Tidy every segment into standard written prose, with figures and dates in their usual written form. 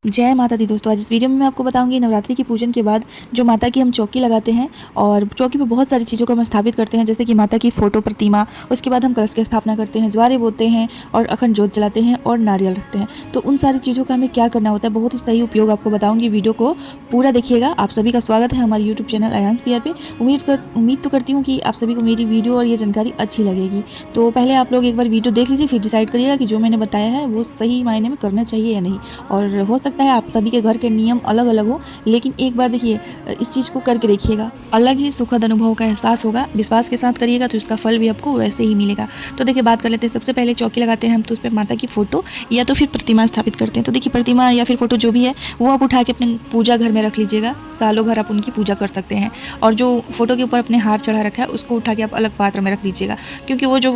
जय माता दी दोस्तों। आज इस वीडियो में मैं आपको बताऊंगी नवरात्रि की पूजन के बाद जो माता की हम चौकी लगाते हैं और चौकी पे बहुत सारी चीज़ों को हम स्थापित करते हैं, जैसे कि माता की फोटो प्रतिमा। उसके बाद हम कलश की स्थापना करते हैं, ज्वारे बोते हैं और अखंड जोत जलाते हैं और नारियल रखते हैं। तो उन सारी चीज़ों का हमें क्या करना होता है, बहुत ही सही उपयोग आपको बताऊँगी। वीडियो को पूरा देखिएगा। आप सभी का स्वागत है हमारे यूट्यूब चैनल अयांस पीआर पे। उम्मीद तो करती हूँ कि आप सभी को मेरी वीडियो और ये जानकारी अच्छी लगेगी। तो पहले आप लोग एक बार वीडियो देख लीजिए, फिर डिसाइड करिएगा कि जो मैंने बताया है वो सही मायने में करना चाहिए या नहीं। और हो सकता है आप सभी के घर के नियम अलग अलग हो, लेकिन एक बार देखिए, इस चीज़ को करके देखिएगा, अलग ही सुखद अनुभव का एहसास होगा। विश्वास के साथ करिएगा तो इसका फल भी आपको वैसे ही मिलेगा। तो देखिए, बात कर लेते हैं। सबसे पहले चौकी लगाते हैं हम, तो उस पर माता की फोटो या तो फिर प्रतिमा स्थापित करते हैं। तो देखिए, प्रतिमा या फिर फोटो जो भी है वो आप उठा के अपने पूजा घर में रख लीजिएगा। सालों भर आप उनकी पूजा कर सकते हैं। और जो फोटो के ऊपर अपने हार चढ़ा रखा है उसको उठा के आप अलग पात्र में रख दीजिएगा, क्योंकि वो जो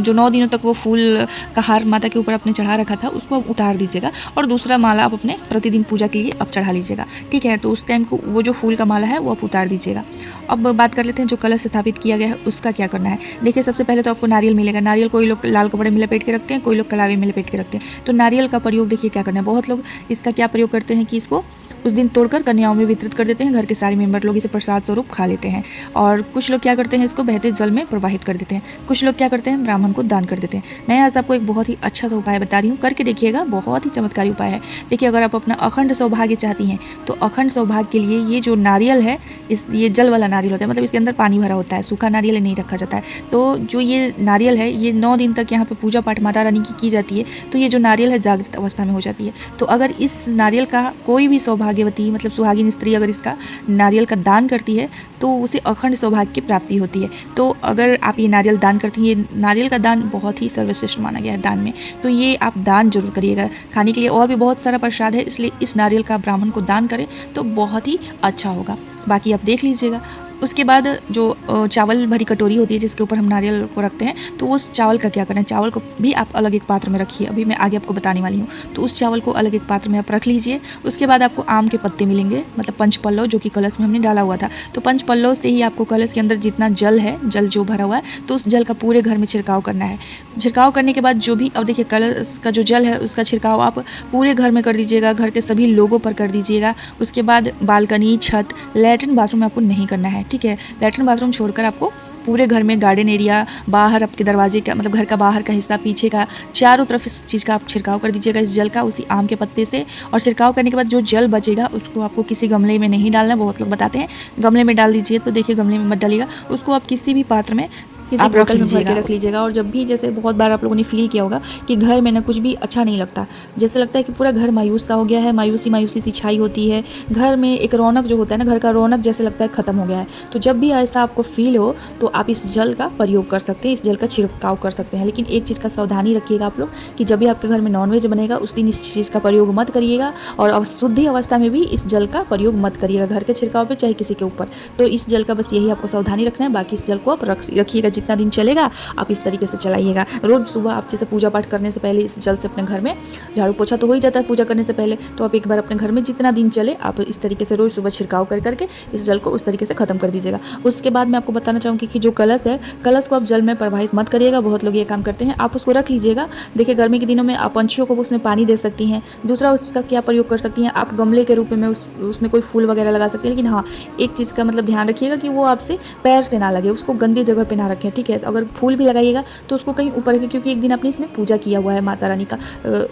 9 दिनों तक वो फूल का हार माता के ऊपर अपने चढ़ा रखा था उसको आप उतार दीजिएगा और दूसरा माला आप अपने प्रतिदिन पूजा के लिए अब चढ़ा लीजिएगा। ठीक है, तो उस टाइम को वो जो फूल का माला है वो आप उतार दीजिएगा। अब बात कर लेते हैं जो कलश स्थापित किया गया है उसका क्या करना है। देखिए, सबसे पहले तो आपको नारियल मिलेगा। नारियल कोई लोग लाल कपड़े में लपेट के रखते हैं, कोई लोग कलावे में लपेट के रखते हैं। तो नारियल का प्रयोग देखिए क्या करना है। बहुत लोग इसका क्या प्रयोग करते हैं कि इसको उस दिन तोड़कर कन्याओं में वितरित कर देते हैं। घर के सारे मेंबर लोग इसे प्रसाद स्वरूप खा लेते हैं। और कुछ लोग क्या करते हैं, इसको बहते जल में प्रवाहित कर देते हैं। कुछ लोग क्या करते हैं, ब्राह्मण को दान कर देते हैं। मैं आज आपको एक बहुत ही अच्छा सा उपाय बता रही हूँ, करके देखिएगा, बहुत ही चमत्कारी उपाय है। देखिए, अगर आप अपना अखंड सौभाग्य चाहती हैं तो अखंड सौभाग्य के लिए ये जो नारियल है, ये जल वाला नारियल होता है, मतलब इसके अंदर पानी भरा होता है, सूखा नारियल नहीं रखा जाता है। तो जो ये नारियल है, ये 9 दिन तक यहाँ पे पूजा पाठ माता रानी की जाती है। तो ये जो नारियल है जागृत अवस्था में हो जाती है। तो अगर इस नारियल का कोई भी सौभाग्यवती मतलब सुहागिन स्त्री अगर इसका नारियल का दान करती है तो उसे अखंड सौभाग्य की प्राप्ति होती है। तो अगर आप ये नारियल दान करती हैं, ये नारियल का दान बहुत ही सर्वश्रेष्ठ माना गया है दान में, तो ये आप दान जरूर करिएगा। खाने के लिए और भी बहुत सारा प्रसाद है, इसलिए इस नारियल का ब्राह्मण को दान करें तो बहुत ही अच्छा होगा। बाकी आप देख लीजिएगा। उसके बाद जो चावल भरी कटोरी होती है जिसके ऊपर हम नारियल को रखते हैं, तो उस चावल का क्या करना है। चावल को भी आप अलग एक पात्र में रखिए, अभी मैं आगे आपको बताने वाली हूँ। तो उस चावल को अलग एक पात्र में आप रख लीजिए। उसके बाद आपको आम के पत्ते मिलेंगे, मतलब पंचपल्लव, जो कि कलश में हमने डाला हुआ था। तो पंचपल्लव से ही आपको कलश के अंदर जितना जल है, जल जो भरा हुआ है, तो उस जल का पूरे घर में छिड़काव करना है। छिड़काव करने के बाद जो भी, अब देखिए, कलश का जो जल है उसका छिड़काव आप पूरे घर में कर दीजिएगा, घर के सभी लोगों पर कर दीजिएगा। उसके बाद बालकनी, छत, लैट्रिन बाथरूम में आपको नहीं करना है। ठीक है, लैट्रिन बाथरूम छोड़कर आपको पूरे घर में, गार्डन एरिया, बाहर आपके दरवाजे का, मतलब घर का बाहर का हिस्सा, पीछे का, चारों तरफ इस चीज़ का आप छिड़काव कर दीजिएगा, इस जल का, उसी आम के पत्ते से। और छिड़काव करने के बाद जो जल बचेगा उसको आपको किसी गमले में नहीं डालना। बहुत लोग बताते हैं गमले में डाल दीजिए, तो देखिए गमले में मत डालिएगा, उसको आप किसी भी पात्र में, किसी बोतल में भर के रख लीजिएगा। और जब भी, जैसे बहुत बार आप लोगों ने फील किया होगा कि घर में ना कुछ भी अच्छा नहीं लगता, जैसे लगता है कि पूरा घर मायूस सा हो गया है, मायूसी मायूसी सी छाई होती है, घर में एक रौनक जो होता है ना, घर का रौनक जैसे लगता है ख़त्म हो गया है, तो जब भी ऐसा आपको फील हो तो आप इस जल का प्रयोग कर सकते हैं, इस जल का छिड़काव कर सकते हैं। लेकिन एक चीज़ का सावधानी रखिएगा आप लोग कि जब भी आपके घर में नॉनवेज बनेगा उस दिन इस चीज़ का प्रयोग मत करिएगा, और अशुद्धि अवस्था में भी इस जल का प्रयोग मत करिएगा, घर के छिड़काव पर चाहे किसी के ऊपर। तो इस जल का बस यही आपको सावधानी रखना है। बाकी इस जल को आप रखिएगा, जितना दिन चलेगा आप इस तरीके से चलाइएगा। रोज सुबह आप जैसे पूजा पाठ करने से पहले इस जल से अपने घर में झाड़ू पोछा तो हो ही जाता है पूजा करने से पहले, तो आप एक बार अपने घर में जितना दिन चले आप इस तरीके से रोज सुबह छिड़काव कर करके इस जल को उस तरीके से खत्म कर दीजिएगा। उसके बाद मैं आपको बताना चाहूँगी कि जो कलश है, कलश को आप जल में प्रवाहित मत करिएगा। बहुत लोग ये काम करते हैं, आप उसको रख लीजिएगा। देखिए, गर्मी के दिनों में आप पंछियों को उसमें पानी दे सकती हैं। दूसरा उसका क्या प्रयोग कर सकती हैं, आप गमले के रूप में उसमें कोई फूल वगैरह लगा सकती हैं। लेकिन हाँ, एक चीज़ का मतलब ध्यान रखिएगा कि वो आपसे पैर से ना लगे, उसको गंदी जगह पर ना रखें। ठीक है, अगर फूल भी लगाइएगा तो उसको कहीं ऊपर रखिए, क्योंकि एक दिन आपने इसमें पूजा किया हुआ है, माता रानी का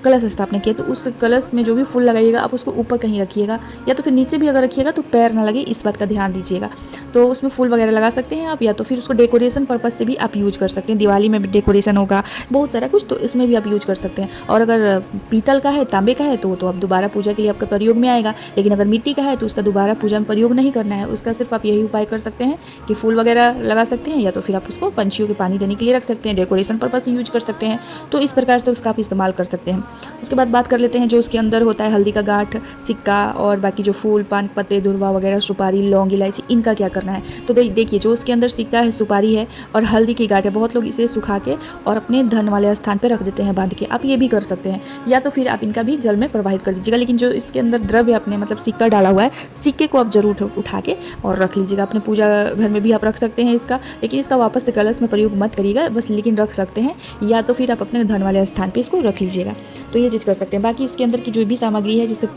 कलश स्थापना किया, तो उस कलश में जो भी फूल लगाइएगा आप उसको ऊपर कहीं रखिएगा, या तो फिर नीचे भी अगर रखिएगा तो पैर ना लगे, इस बात का ध्यान दीजिएगा। तो उसमें फूल वगैरह लगा सकते हैं आप, या तो फिर उसको डेकोरेशन पर्पज़ से भी आप यूज कर सकते हैं। दिवाली में भी डेकोरेशन होगा, बहुत सारा कुछ, तो इसमें भी आप यूज कर सकते हैं। और अगर पीतल का है, तांबे का है, तो आप दोबारा पूजा के लिए आपका प्रयोग में आएगा। लेकिन अगर मिट्टी का है तो उसका दोबारा पूजा में प्रयोग नहीं करना है। उसका सिर्फ आप यही उपाय कर सकते हैं कि फूल वगैरह लगा सकते हैं, या तो फिर आप उसको पंछियों के पानी देने के लिए रख सकते हैं, डेकोरेशन पर्पज़ यूज कर सकते हैं। तो इस प्रकार से उसका आप इस्तेमाल कर सकते हैं। उसके बाद बात कर लेते हैं जो उसके अंदर होता है, हल्दी का गांठ, सिक्का और बाकी जो फूल, पान पत्ते, दुर्वा वगैरह, सुपारी, लौंग, इलायची, इनका क्या करना है। तो देखिए, जो उसके अंदर सिक्का है, सुपारी है और हल्दी की गांठ है, बहुत लोग इसे सुखा के और अपने धन वाले स्थान पर रख देते हैं बांध के। आप ये भी कर सकते हैं, या तो फिर आप इनका भी जल में प्रवाहित कर दीजिएगा। लेकिन जो इसके अंदर द्रव्य आपने मतलब सिक्का डाला हुआ है, सिक्के को आप जरूर उठा के और रख लीजिएगा। अपने पूजा घर में भी आप रख सकते हैं इसका, लेकिन इसका वापस से से कलश में प्रयोग मत करिएगा बस, लेकिन रख सकते हैं, या तो फिर आप अपने धन वाले स्थान पे इसको रख लीजिएगा। तो ये चीज़ कर सकते हैं। बाकी इसके अंदर की जो भी सामग्री है, जैसे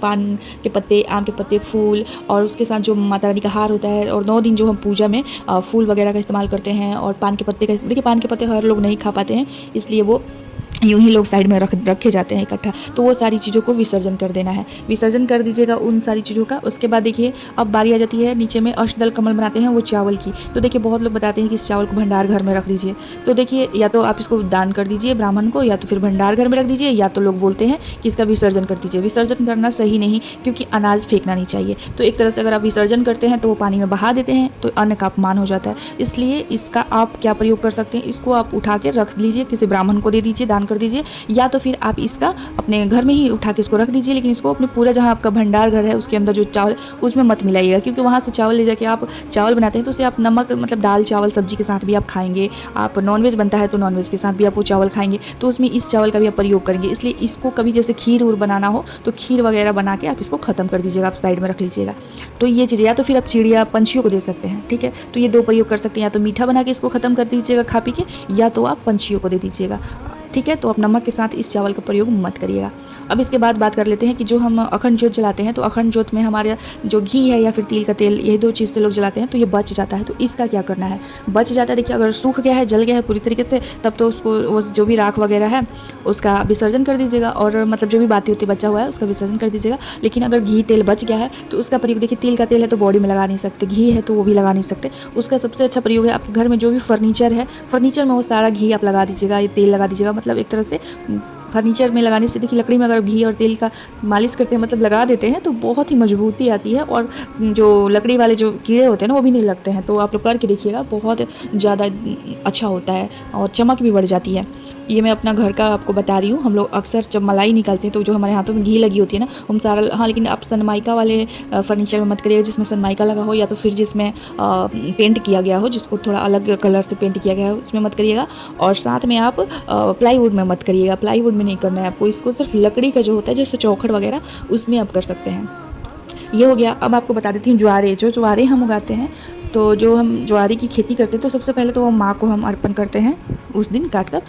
पान के पत्ते, आम के पत्ते, फूल, और उसके साथ जो माता रानी का हार होता है, और 9 दिन जो हम पूजा में फूल वगैरह का इस्तेमाल करते हैं, और पान के पत्ते का, देखिए पान के पत्ते हर लोग नहीं खा पाते हैं, इसलिए वो यूँ ही लोग साइड में रखे जाते हैं इकट्ठा। तो वो सारी चीज़ों को विसर्जन कर देना है, विसर्जन कर दीजिएगा उन सारी चीज़ों का। उसके बाद देखिए अब बारी आ जाती है, नीचे में अष्टदल कमल बनाते हैं वो चावल की। तो देखिए बहुत लोग बताते हैं कि इस चावल को भंडार घर में रख दीजिए। तो देखिए या तो आप इसको दान कर दीजिए ब्राह्मण को, या तो फिर भंडार घर में रख दीजिए, या तो लोग बोलते हैं कि इसका विसर्जन कर दीजिए। विसर्जन करना सही नहीं, क्योंकि अनाज फेंकना नहीं चाहिए। तो एक तरह से अगर आप विसर्जन करते हैं तो वो पानी में बहा देते हैं, तो अन्न का अपमान हो जाता है। इसलिए इसका आप क्या प्रयोग कर सकते हैं, इसको आप उठा के रख लीजिए, किसी ब्राह्मण को दे दीजिए, दान कर दीजिए, या तो फिर आप इसका अपने घर में ही उठा के इसको रख दीजिए। लेकिन इसको अपने पूरा जहाँ आपका भंडार घर है उसके अंदर जो चावल उसमें मत मिलाइएगा, क्योंकि वहाँ से चावल ले जाके आप चावल बनाते हैं तो उसे आप नमक मतलब दाल चावल सब्जी के साथ भी आप खाएंगे। आप नॉनवेज बनता है तो नॉनवेज के साथ भी आप वो चावल खाएंगे, तो उसमें इस चावल का भी आप प्रयोग करेंगे। इसलिए इसको कभी जैसे खीर उर बनाना हो तो खीर वगैरह बना के आप इसको ख़त्म कर दीजिएगा, आप साइड में रख लीजिएगा। तो ये चीज़, या तो फिर आप चिड़िया पंछियों को दे सकते हैं, ठीक है। तो ये 2 प्रयोग कर सकते हैं, या तो मीठा बना के इसको ख़त्म कर दीजिएगा खा पी के, या तो आप पंछियों को दे दीजिएगा, ठीक है। तो आप नमक के साथ इस चावल का प्रयोग मत करिएगा। अब इसके बाद बात कर लेते हैं कि जो हम अखंड जोत जलाते हैं, तो अखंड जोत में हमारे जो घी है या फिर तिल का तेल, यही 2 चीज़ से लोग जलाते हैं, तो ये बच जाता है। तो इसका क्या करना है, बच जाता है, देखिए अगर सूख गया है, जल गया है पूरी तरीके से, तब तो उसको वो जो भी राख वगैरह है उसका विसर्जन कर दीजिएगा, और मतलब जो भी बाती होती बचा हुआ है उसका विसर्जन कर दीजिएगा। लेकिन अगर घी तेल बच गया है तो उसका प्रयोग, देखिए तिल का तेल है तो बॉडी में लगा नहीं सकते, घी है तो वो भी लगा नहीं सकते। उसका सबसे अच्छा प्रयोग है आपके घर में जो भी फर्नीचर है, फर्नीचर में वो सारा घी आप लगा दीजिएगा, ये तेल लगा दीजिएगा। मतलब एक तरह से फर्नीचर में लगाने से, देखिए लकड़ी में अगर घी और तेल का मालिश करते हैं, मतलब लगा देते हैं, तो बहुत ही मजबूती आती है, और जो लकड़ी वाले जो कीड़े होते हैं ना वो भी नहीं लगते हैं। तो आप लोग करके देखिएगा, बहुत ज़्यादा अच्छा होता है और चमक भी बढ़ जाती है। ये मैं अपना घर का आपको बता रही हूँ। हम लोग अक्सर जब मलाई निकालते हैं तो जो हमारे हाथों में घी लगी होती है ना, हम सारा, हाँ लेकिन आप सनमाइका वाले फर्नीचर में मत करिएगा जिसमें सनमाइका लगा हो, या तो फिर जिसमें पेंट किया गया हो, जिसको थोड़ा अलग कलर से पेंट किया गया हो, उसमें मत करिएगा। और साथ में आप प्लाईवुड में मत करिएगा, प्लाईवुड में नहीं करना है आपको। इसको सिर्फ लकड़ी का जो होता है, जैसे चौखट वगैरह, उसमें आप कर सकते हैं। ये हो गया। अब आपको बता देती हूँ ज्वारे, जो ज्वारे हम उगाते हैं, तो जो हम ज्वारे की खेती करते हैं तो सबसे पहले तो वो माँ को हम अर्पण करते हैं उस दिन काट कर,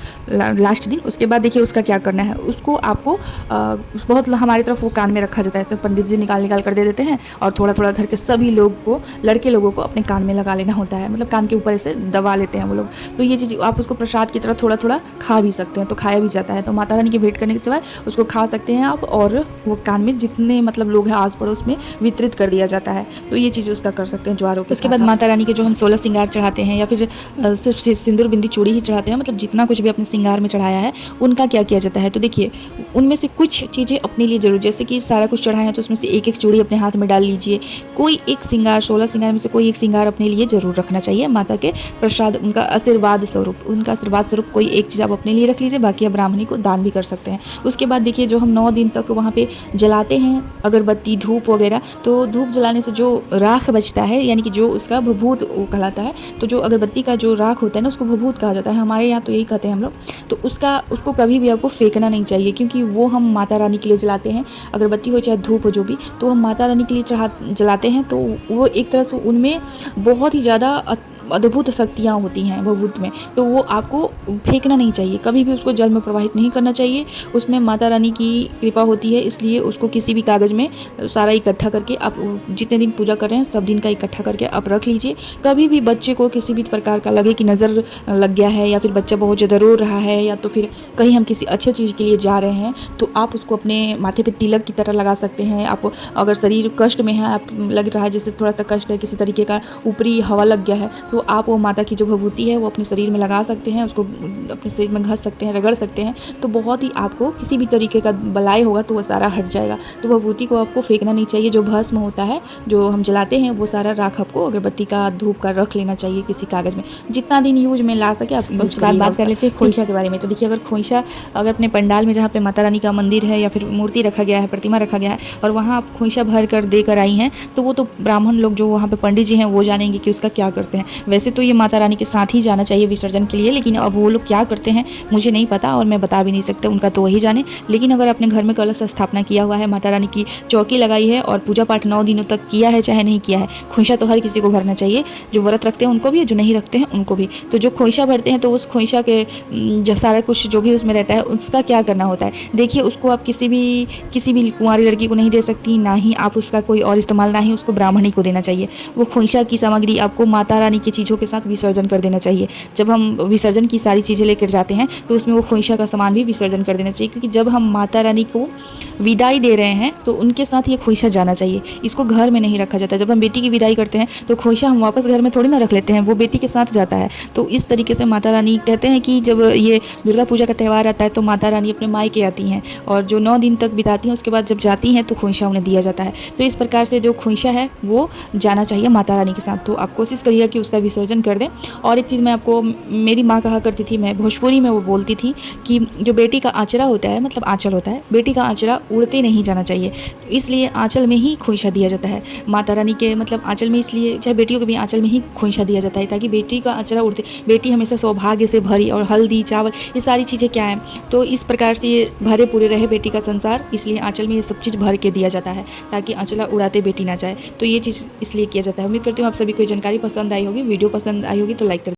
लास्ट दिन। उसके बाद देखिए उसका क्या करना है, उसको आपको बहुत हमारी तरफ वो कान में रखा जाता है, ऐसे पंडित जी निकाल कर दे देते हैं, और थोड़ा थोड़ा घर के सभी लोग को, लड़के लोगों को अपने कान में लगा लेना होता है, मतलब कान के ऊपर ऐसे दबा लेते हैं वो लोग। तो ये चीज़ आप उसको प्रसाद की तरह थोड़ा थोड़ा खा भी सकते हैं, तो खाया भी जाता है। तो माता रानी की भेंट करने के सिवाय उसको खा सकते हैं आप, और वो कान में जितने मतलब लोग हैं आस पड़ोस में वितरित कर दिया जाता है। तो ये चीज़ उसका कर सकते हैं ज्वारों के। उसके बाद माता रानी के जो हम 16 श्रृंगार चढ़ाते हैं, या फिर सिर्फ सिंदूर बिंदी चूड़ी ही चढ़ाते हैं, मतलब जितना कुछ भी अपने श्रृंगार में चढ़ाया है उनका क्या किया जाता है। तो देखिए उनमें से कुछ चीज़ें अपने लिए जरूर, जैसे कि सारा कुछ चढ़ाए हैं तो उसमें से एक एक चूड़ी अपने हाथ में डाल लीजिए। कोई एक श्रृंगार, 16 श्रृंगार में से कोई एक श्रृंगार अपने लिए जरूर रखना चाहिए, माता के प्रसाद, उनका आशीर्वाद स्वरूप कोई एक चीज़ आप अपने लिए रख लीजिए, बाकी आप ब्राह्मणी को दान भी कर सकते हैं। उसके बाद देखिए जो हम 9 दिन तक वहाँ पे जलाते हैं अगरबत्ती, धूप वगैरह, तो धूप जलाने से जो राख बचता है, यानी कि जो उसका भभूत कहलाता है, तो जो अगरबत्ती का जो राख होता है ना उसको भभूत कहा जाता है, हमारे यहाँ तो यही कहते हैं हम लोग। तो उसको कभी भी आपको फेंकना नहीं चाहिए, क्योंकि वो हम माता रानी के लिए जलाते हैं, अगरबत्ती हो चाहे धूप हो जो भी, तो हम माता रानी के लिए जलाते हैं। तो वो एक तरह से उनमें बहुत ही ज़्यादा अद्भुत शक्तियाँ होती हैं भभूत में, तो वो आपको फेंकना नहीं चाहिए, कभी भी उसको जल में प्रवाहित नहीं करना चाहिए। उसमें माता रानी की कृपा होती है, इसलिए उसको किसी भी कागज़ में सारा इकट्ठा करके आप जितने दिन पूजा कर रहे हैं सब दिन का इकट्ठा करके आप रख लीजिए। कभी भी बच्चे को किसी भी प्रकार का लगे कि नज़र लग गया है, या फिर बच्चा बहुत ज़्यादा रो रहा है, या तो फिर कहीं हम किसी अच्छे चीज़ के लिए जा रहे हैं, तो आप उसको अपने माथे पे तिलक की तरह लगा सकते हैं। आप अगर शरीर कष्ट में है, आप लग रहा है जैसे थोड़ा सा कष्ट है, किसी तरीके का ऊपरी हवा लग गया है, तो आप वो माता की जो भभूति है वो अपने शरीर में लगा सकते हैं, उसको अपने शरीर में घस सकते हैं, रगड़ सकते हैं, तो बहुत ही आपको किसी भी तरीके का बलाय होगा तो वो सारा हट जाएगा। तो भभूति को आपको फेंकना नहीं चाहिए। जो भस्म होता है जो हम जलाते हैं वो सारा राख आपको अगरबत्ती का, धूप का रख लेना चाहिए किसी कागज़ में, जितना दिन यूज में ला सके आप। उसके बाद बात कर लेते हैं खोइछा के बारे में। तो देखिए अगर खोइछा, अगर अपने पंडाल में जहाँ पे माता रानी का मंदिर है या फिर मूर्ति रखा गया है, प्रतिमा रखा गया है, और वहाँ आप खोइछा भर कर दे कर आई हैं, तो वो तो ब्राह्मण लोग जो वहाँ पे पंडित जी हैं वो जानेंगे कि उसका क्या करते हैं। वैसे तो ये माता रानी के साथ ही जाना चाहिए विसर्जन के लिए, लेकिन अब वो लोग क्या करते हैं मुझे नहीं पता और मैं बता भी नहीं सकता, उनका तो वही जाने। लेकिन अगर अपने घर में कलश स्थापना किया हुआ है, माता रानी की चौकी लगाई है और पूजा पाठ 9 दिनों तक किया है चाहे नहीं किया है, खोइंछा तो हर किसी को भरना चाहिए, जो व्रत रखते हैं उनको भी, जो नहीं रखते हैं उनको भी। तो जो खोइंछा भरते हैं तो उस खोइंछा के जो सारा कुछ जो भी उसमें रहता है उसका क्या करना होता है। देखिए उसको आप किसी भी कुंवारी लड़की को नहीं दे सकती, ना ही आप उसका कोई और इस्तेमाल, ना ही उसको ब्राह्मणी को देना चाहिए। वो खोइंछा की सामग्री आपको माता रानी की चीज़ों के साथ विसर्जन कर देना चाहिए। जब हम विसर्जन की सारी चीज़ें लेकर जाते हैं तो उसमें वो खोइंछा का सामान भी विसर्जन कर देना चाहिए, क्योंकि जब हम माता रानी को विदाई दे रहे हैं तो उनके साथ ये खोइंछा जाना चाहिए। इसको घर में नहीं रखा जाता। जब हम बेटी की विदाई करते हैं तो खोइंछा हम वापस घर में थोड़ी ना रख लेते हैं, वो बेटी के साथ जाता है। तो इस तरीके से माता रानी कहते हैं कि जब ये दुर्गा पूजा का त्यौहार आता है तो माता रानी अपने मायके आती हैं और जो 9 दिन तक बिताती हैं, उसके बाद जब जाती हैं तो खोइंछा उन्हें दिया जाता है। तो इस प्रकार से जो खोइंछा है वो जाना चाहिए माता रानी के साथ। तो आप कोशिश करिएगा कि उसका विसर्जन कर दें। और एक चीज़ मैं आपको, मेरी माँ कहा करती थी, मैं भोजपुरी में वो बोलती थी कि जो बेटी का आँचरा होता है, मतलब आँचल होता है, बेटी का आँचरा उड़ते नहीं जाना चाहिए, इसलिए आँचल में ही खोइंछा दिया जाता है माता रानी के, मतलब आँचल में, इसलिए चाहे बेटियों के भी आँचल में ही खोइंछा दिया जाता है ताकि बेटी का आँचरा उड़ते, बेटी हमेशा सौभाग्य से भरी, और हल्दी चावल ये सारी चीज़ें क्या हैं, तो इस प्रकार से ये भरे पूरे रहे बेटी का संसार, इसलिए आँचल में ये सब चीज़ भर के दिया जाता है ताकि आँचला उड़ाते बेटी ना जाए। तो ये चीज़ इसलिए किया जाता है। उम्मीद करती हूँ आप सभी को जानकारी पसंद आई होगी, वीडियो पसंद आई होगी तो लाइक कर